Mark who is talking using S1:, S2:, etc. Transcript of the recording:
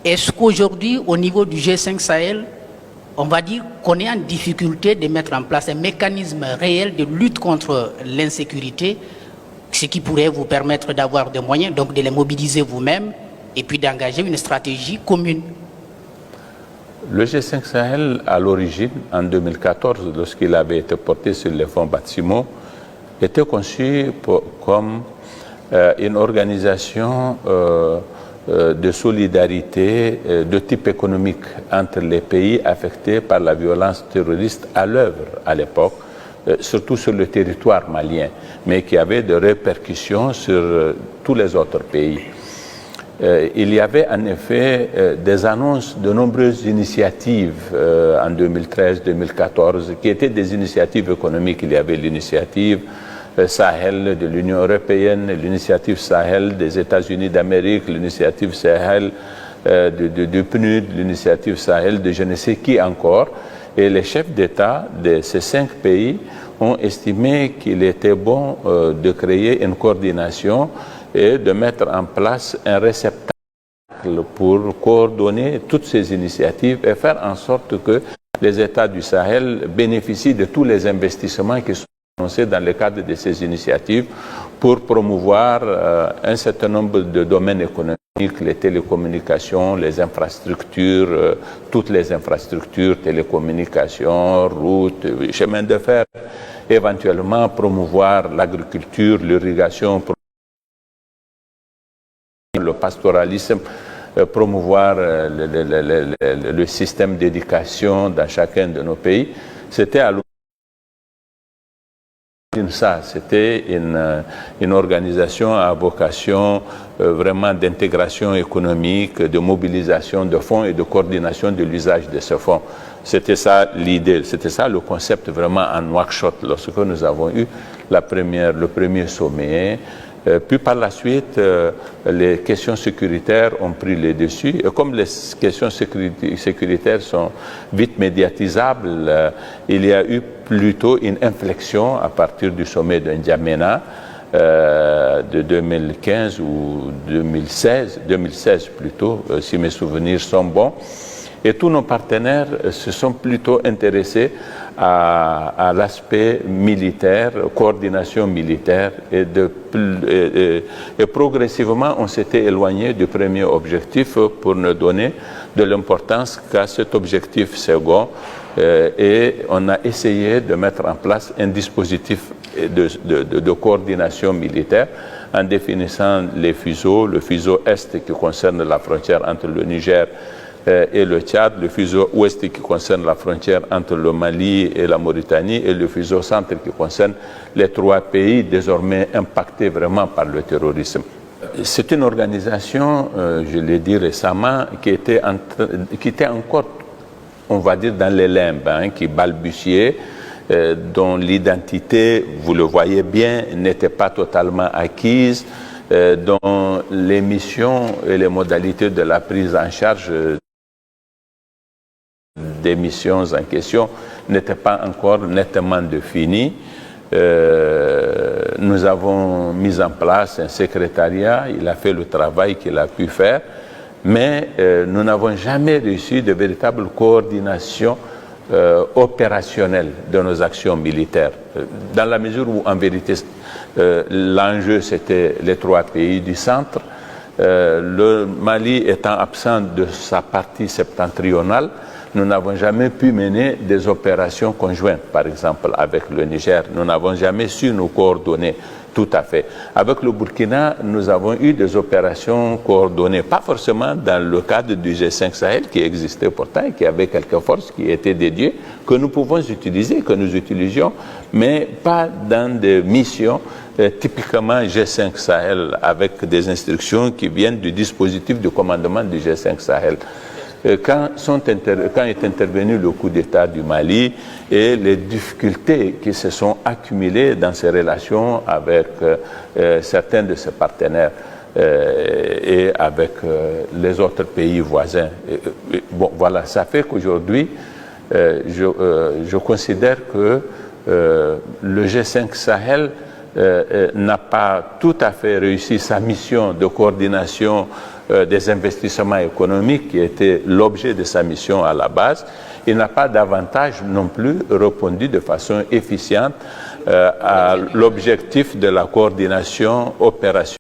S1: est-ce qu'aujourd'hui, au niveau du G5 Sahel, on va dire qu'on est en difficulté de mettre en place un mécanisme réel de lutte contre l'insécurité, ce qui pourrait vous permettre d'avoir des moyens, donc de les mobiliser vous-même et puis d'engager une stratégie commune?
S2: Le G5 Sahel, à l'origine, en 2014, lorsqu'il avait été porté sur les fonds Batimo, était conçu comme une organisation de solidarité de type économique entre les pays affectés par la violence terroriste à l'œuvre à l'époque, surtout sur le territoire malien, mais qui avait des répercussions sur tous les autres pays. Il y avait en effet des annonces de nombreuses initiatives en 2013-2014 qui étaient des initiatives économiques. Il y avait l'initiative Sahel de l'Union européenne, l'initiative Sahel des États-Unis d'Amérique, l'initiative Sahel du PNUD, l'initiative Sahel de je ne sais qui encore. Et les chefs d'État de ces 5 pays ont estimé qu'il était bon de créer une coordination et de mettre en place un réceptacle pour coordonner toutes ces initiatives et faire en sorte que les États du Sahel bénéficient de tous les investissements qui sont annoncés dans le cadre de ces initiatives pour promouvoir un certain nombre de domaines économiques, les télécommunications, les infrastructures, toutes les infrastructures, télécommunications, routes, chemins de fer, éventuellement promouvoir l'agriculture, l'irrigation, le pastoralisme, promouvoir le système d'éducation dans chacun de nos pays. C'était à ça, c'était une organisation à vocation vraiment d'intégration économique, de mobilisation de fonds et de coordination de l'usage de ces fonds. C'était ça l'idée, c'était ça le concept vraiment en Nouakchott lorsque nous avons eu le premier sommet. Puis par la suite, les questions sécuritaires ont pris le dessus. Et comme les questions sécuritaires sont vite médiatisables, il y a eu plutôt une inflexion à partir du sommet de N'Djamena de 2015 ou 2016 plutôt, si mes souvenirs sont bons. Et tous nos partenaires se sont plutôt intéressés à l'aspect militaire, coordination militaire, et progressivement on s'était éloigné du premier objectif pour ne donner de l'importance qu'à cet objectif second, et on a essayé de mettre en place un dispositif de coordination militaire en définissant les fuseaux, le fuseau Est qui concerne la frontière entre le Niger et le Tchad, le fuseau ouest qui concerne la frontière entre le Mali et la Mauritanie, et le fuseau centre qui concerne les 3 pays désormais impactés vraiment par le terrorisme. C'est une organisation, je l'ai dit récemment, qui était encore, on va dire, dans les limbes, qui balbutiait, dont l'identité, vous le voyez bien, n'était pas totalement acquise, dont les missions et les modalités de la prise en charge des missions en question n'étaient pas encore nettement définies. Nous avons mis en place un secrétariat, il a fait le travail qu'il a pu faire, mais nous n'avons jamais réussi de véritable coordination opérationnelle de nos actions militaires, dans la mesure où en vérité l'enjeu c'était les 3 pays du centre, le Mali étant absent de sa partie septentrionale. Nous n'avons jamais pu mener des opérations conjointes, par exemple avec le Niger. Nous n'avons jamais su nous coordonner tout à fait. Avec le Burkina, nous avons eu des opérations coordonnées, pas forcément dans le cadre du G5 Sahel qui existait pourtant et qui avait quelques forces qui étaient dédiées, que nous pouvons utiliser, que nous utilisions, mais pas dans des missions typiquement G5 Sahel avec des instructions qui viennent du dispositif de commandement du G5 Sahel. Quand est intervenu le coup d'État du Mali et les difficultés qui se sont accumulées dans ses relations avec certains de ses partenaires et avec les autres pays voisins. Bon, voilà, ça fait qu'aujourd'hui, je considère que le G5 Sahel n'a pas tout à fait réussi sa mission de coordination des investissements économiques qui était l'objet de sa mission à la base, il n'a pas davantage non plus répondu de façon efficiente à l'objectif de la coordination opérationnelle